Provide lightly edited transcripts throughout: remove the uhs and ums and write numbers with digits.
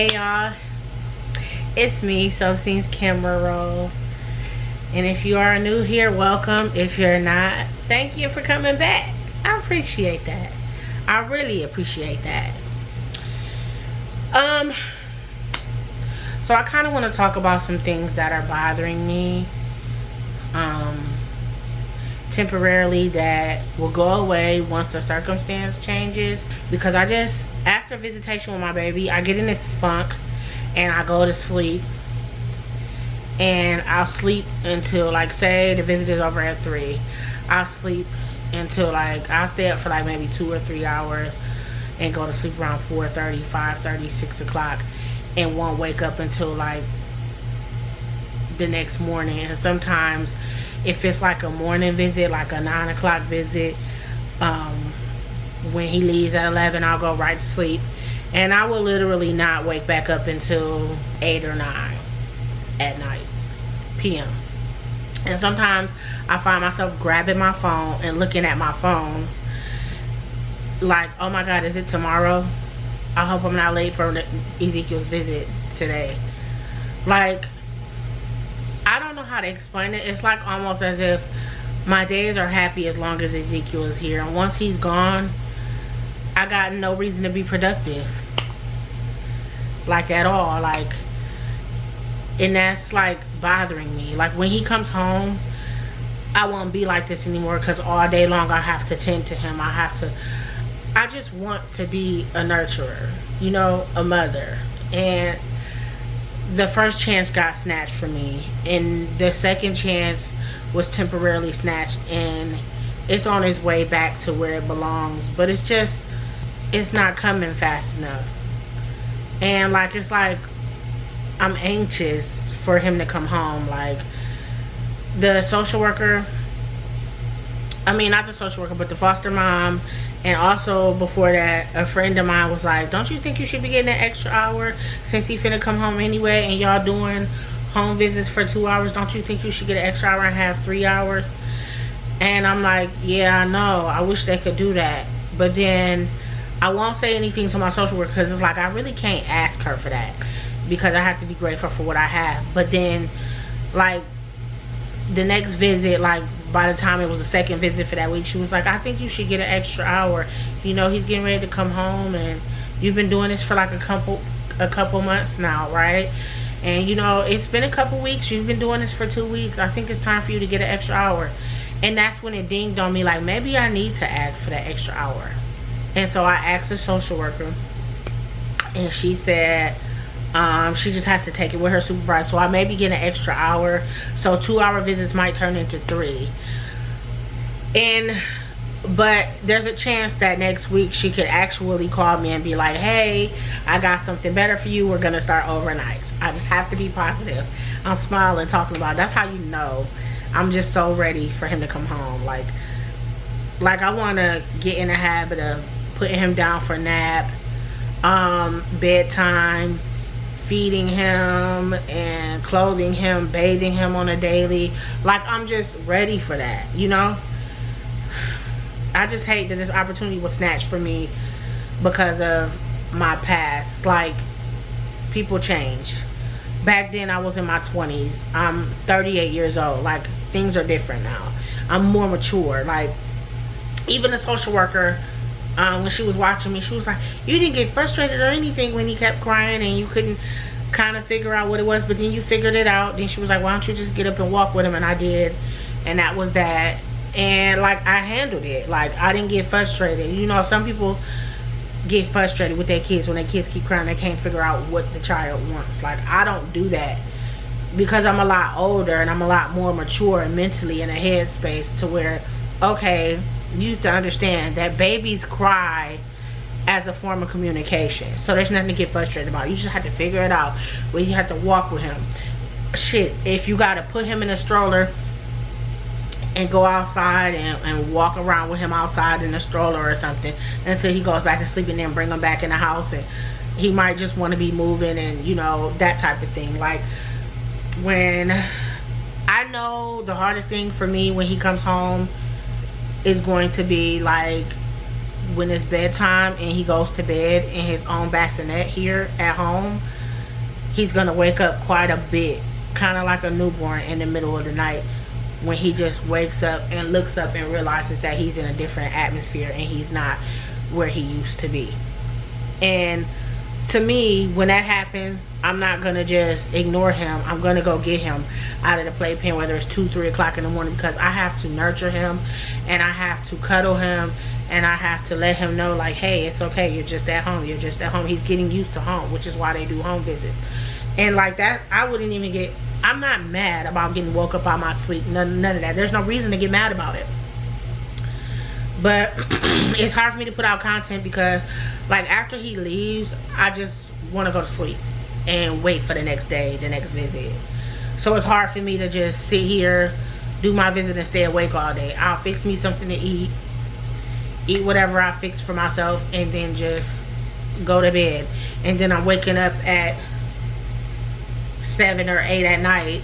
Hey y'all, it's me, Celestine's camera roll. And if you are new here, welcome. If you're not, thank you for coming back. I appreciate that. I really appreciate that. So I kind of want to talk about some things that are bothering me temporarily that will go away once the circumstance changes, because after visitation with my baby, I get in this funk and I go to sleep, and I'll sleep until, like, say the visit is over at 3, I'll sleep until, like, I'll stay up for like maybe 2 or 3 hours and go to sleep around 4:30, 5:30, 6 o'clock, and won't wake up until like the next morning. And sometimes if it's like a morning visit, like a 9 o'clock visit, when he leaves at 11, I'll go right to sleep, and I will literally not wake back up until 8 or 9 at night p.m. And sometimes I find myself grabbing my phone and looking at my phone like, oh my god, is it tomorrow? I hope I'm not late for Ezekiel's visit today. Like, I don't know how to explain it. It's like almost as if my days are happy as long as Ezekiel is here, and once he's gone, I got no reason to be productive, like, at all. Like, and that's like bothering me. Like, when he comes home, I won't be like this anymore, because all day long I have to tend to him. I just want to be a nurturer, you know, a mother. And the first chance got snatched from me, and the second chance was temporarily snatched, and it's on its way back to where it belongs, but it's not coming fast enough. And like, it's like I'm anxious for him to come home. Like, the social worker, I mean, not the social worker, but the foster mom, and also before that, a friend of mine was like, don't you think you should be getting an extra hour since he finna come home anyway, and y'all doing home visits for 2 hours? Don't you think you should get an extra hour and have 3 hours? And I'm like, yeah, I know, I wish they could do that. But then I won't say anything to my social worker, because it's like, I really can't ask her for that, because I have to be grateful for what I have. But then, like, the next visit, like, by the time it was the second visit for that week, she was like, I think you should get an extra hour. You know, he's getting ready to come home, and you've been doing this for like a couple months now, right? And you know, it's been a couple weeks, you've been doing this for 2 weeks. I think it's time for you to get an extra hour. And that's when it dinged on me, like, maybe I need to ask for that extra hour. And so I asked the social worker, and she said she just has to take it with her supervisor. So I may be getting an extra hour, so 2-hour visits might turn into 3. But there's a chance that next week she could actually call me and be like, hey, I got something better for you, we're gonna start overnights. I just have to be positive. I'm smiling talking about it. That's how you know I'm just so ready for him to come home. Like I want to get in the habit of putting him down for nap, bedtime, feeding him and clothing him, bathing him on a daily. Like, I'm just ready for that, you know? I just hate that this opportunity was snatched from me because of my past. Like, people change. Back then I was in my 20s. I'm 38 years old. Like, things are different now. I'm more mature. Like, even the social worker, when she was watching me, she was like, you didn't get frustrated or anything when he kept crying and you couldn't kind of figure out what it was, but then you figured it out. Then she was like, why don't you just get up and walk with him? And I did, and that was that. And like, I handled it. Like, I didn't get frustrated. You know, some people get frustrated with their kids when their kids keep crying, they can't figure out what the child wants. Like, I don't do that, because I'm a lot older and I'm a lot more mature and mentally in a headspace to where, okay, you have to understand that babies cry as a form of communication, so there's nothing to get frustrated about. You just have to figure it out, where you have to walk with him. Shit, if you gotta put him in a stroller and go outside and walk around with him outside in a stroller or something until he goes back to sleep, and then bring him back in the house, and he might just want to be moving, and you know, that type of thing. Like, when I know the hardest thing for me when he comes home is going to be like when it's bedtime and he goes to bed in his own bassinet here at home, he's gonna wake up quite a bit, kind of like a newborn in the middle of the night, when he just wakes up and looks up and realizes that he's in a different atmosphere and he's not where he used to be. And to me, when that happens, I'm not gonna just ignore him. I'm gonna go get him out of the playpen, whether it's 2, 3 o'clock in the morning, because I have to nurture him and I have to cuddle him and I have to let him know, like, hey, it's okay, you're just at home, you're just at home. He's getting used to home, which is why they do home visits. And like that, I wouldn't even get, I'm not mad about getting woke up out of my sleep, none of that. There's no reason to get mad about it. But it's hard for me to put out content because, like, after he leaves, I just want to go to sleep and wait for the next day, the next visit. So it's hard for me to just sit here, do my visit, and stay awake all day. I'll fix me something to eat whatever I fix for myself, and then just go to bed. And then I'm waking up at 7 or 8 at night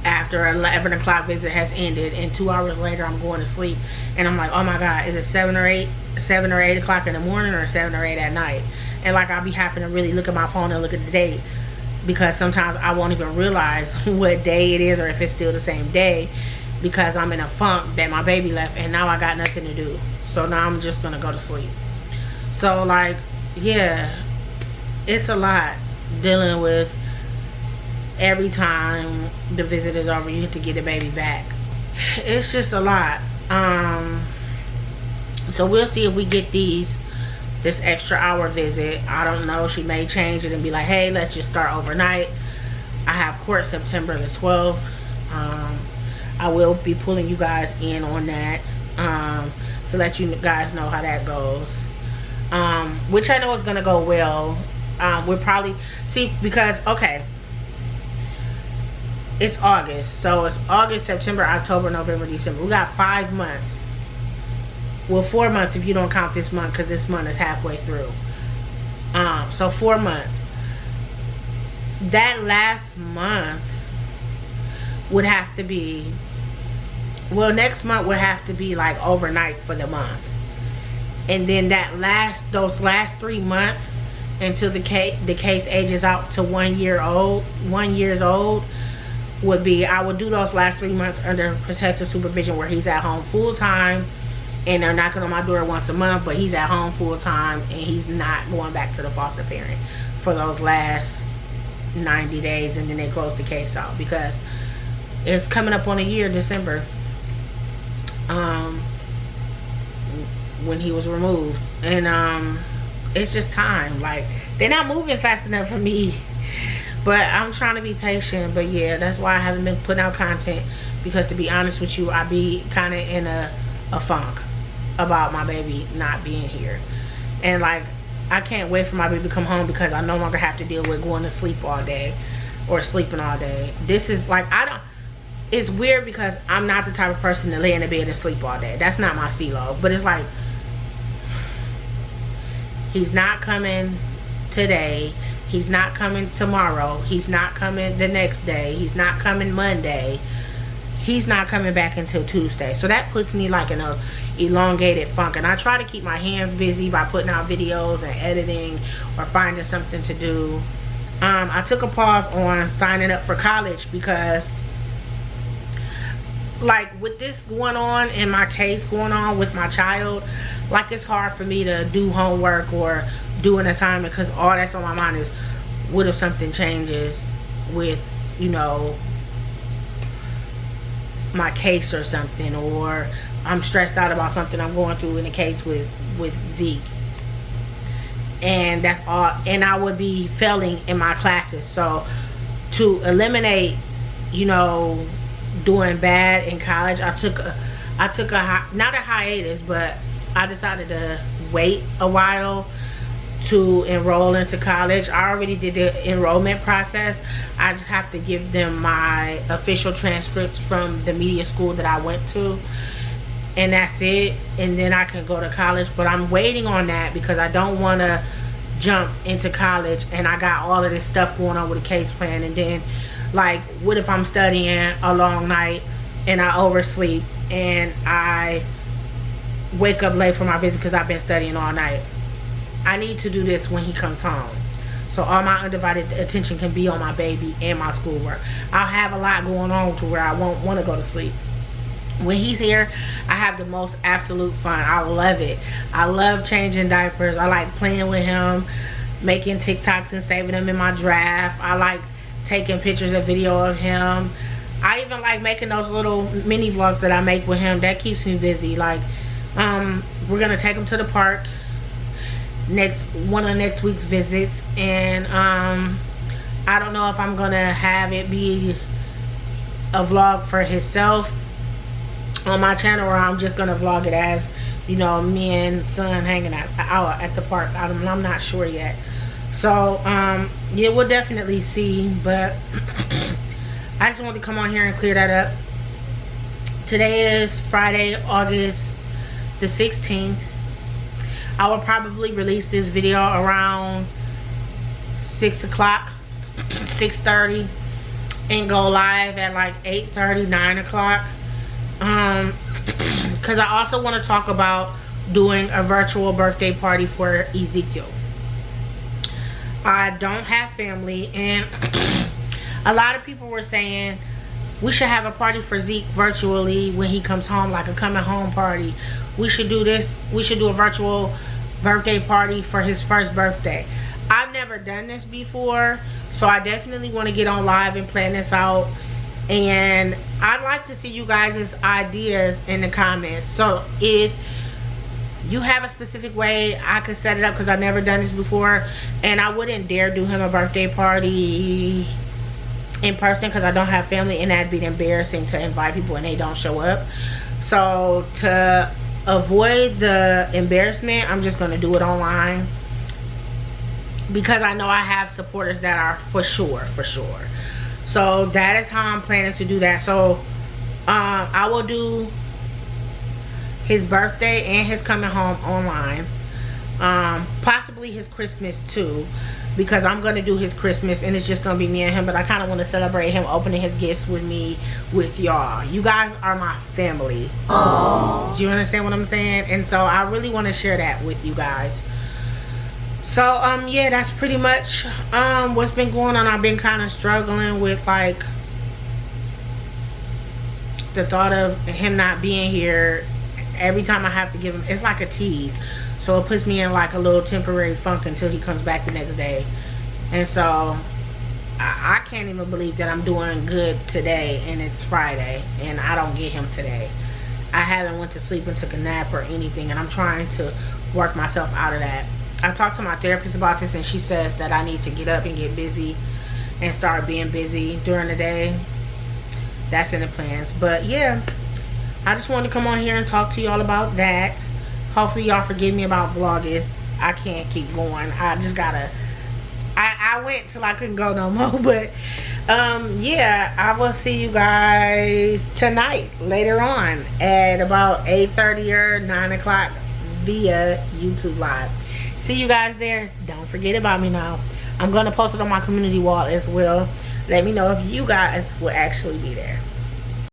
after 11 o'clock visit has ended, and 2 hours later I'm going to sleep, and I'm like, oh my god, is it 7 or 8 o'clock in the morning, or 7 or 8 at night? And like, I'll be having to really look at my phone and look at the date, because sometimes I won't even realize what day it is or if it's still the same day, because I'm in a funk that my baby left and now I got nothing to do. So now I'm just gonna go to sleep. So like, yeah, it's a lot dealing with every time the visit is over, you have to get the baby back. It's just a lot. So we'll see if we get this extra hour visit. I don't know, she may change it and be like, hey, let's just start overnight. I have court September the 12th. I will be pulling you guys in on that, to let you guys know how that goes, which I know is gonna go well. We'll probably see, because okay, it's August, so it's August, September, October, November, December. We got 5 months. Well, 4 months if you don't count this month, because this month is halfway through. So 4 months. That last month would have to be, well, next month would have to be like overnight for the month. And then those last 3 months until the case ages out to 1 year old, would be, I would do those last 3 months under protective supervision, where he's at home full time and they're knocking on my door once a month, but he's at home full time and he's not going back to the foster parent for those last 90 days, and then they close the case out because it's coming up on a year, December, when he was removed. And it's just time. Like, they're not moving fast enough for me, but I'm trying to be patient. But yeah, that's why I haven't been putting out content, because to be honest with you, I be kind of in a funk about my baby not being here. And like, I can't wait for my baby to come home, because I no longer have to deal with going to sleep all day or sleeping all day. This is like, it's weird because I'm not the type of person to lay in the bed and sleep all day. That's not my stilo. But it's like, he's not coming today, he's not coming tomorrow, he's not coming the next day, he's not coming Monday, he's not coming back until Tuesday. So that puts me like in a elongated funk, and I try to keep my hands busy by putting out videos and editing or finding something to do. I took a pause on signing up for college, because like, with this going on and my case going on with my child, like, it's hard for me to do homework or do an assignment, because all that's on my mind is, what if something changes with, you know, my case or something, or I'm stressed out about something I'm going through in the case with Zeke. And that's all. And I would be failing in my classes. So to eliminate, you know, doing bad in college, I took a not a hiatus, but I decided to wait a while to enroll into college. I already did the enrollment process. I just have to give them my official transcripts from the media school that I went to, and that's it. And then I can go to college. But I'm waiting on that because I don't want to jump into college and I got all of this stuff going on with a case plan, and then like, what if I'm studying a long night and I oversleep and I wake up late for my visit because I've been studying all night. I need to do this when he comes home, so all my undivided attention can be on my baby and my schoolwork. I'll have a lot going on to where I won't want to go to sleep. When he's here, I have the most absolute fun. I love it. I love changing diapers. I like playing with him, making TikToks and saving them in my draft. I like taking pictures and video of him. I even like making those little mini vlogs that I make with him. That keeps me busy. Like, we're gonna take him to the park one of next week's visits, and I don't know if I'm gonna have it be a vlog for himself on my channel, or I'm just gonna vlog it as, you know, me and son hanging out at the park. I'm not sure yet. So yeah, we'll definitely see. But I just wanted to come on here and clear that up. Today is Friday, August the 16th. I will probably release this video around 6 o'clock, 6:30, and go live at like 8:30, 9 o'clock. Because I also want to talk about doing a virtual birthday party for Ezekiel. I don't have family, and a lot of people were saying we should have a party for Zeke virtually when he comes home, like a coming home party. We should do this. We should do a virtual birthday party for his first birthday. I've never done this before, so I definitely want to get on live and plan this out. And I'd like to see you guys' ideas in the comments. So if you have a specific way I could set it up, because I've never done this before, and I wouldn't dare do him a birthday party in person because I don't have family, and that'd be embarrassing to invite people and they don't show up. So to avoid the embarrassment, I'm just going to do it online, because I know I have supporters that are for sure. So that is how I'm planning to do that. So I will do his birthday and his coming home online, possibly his Christmas too, because I'm gonna do his Christmas and it's just gonna be me and him. But I kind of want to celebrate him opening his gifts with me, with y'all. You guys are my family. Aww. Do you understand what I'm saying? And so I really want to share that with you guys. So yeah, that's pretty much what's been going on. I've been kind of struggling with like the thought of him not being here. Every time I have to give him, it's like a tease, so it puts me in like a little temporary funk until he comes back the next day. And so I can't even believe that I'm doing good today and it's Friday and I don't get him today. I haven't went to sleep and took a nap or anything, and I'm trying to work myself out of that. I talked to my therapist about this, and she says that I need to get up and get busy and start being busy during the day. That's in the plans. But yeah, I just wanted to come on here and talk to y'all about that. Hopefully y'all forgive me about vlogging. I can't keep going. I just gotta, I went till I couldn't go no more. But yeah, I will see you guys tonight later on at about 8:30 or 9 o'clock via YouTube Live. See you guys there. Don't forget about me now. I'm gonna post it on my community wall as well. Let me know if you guys will actually be there.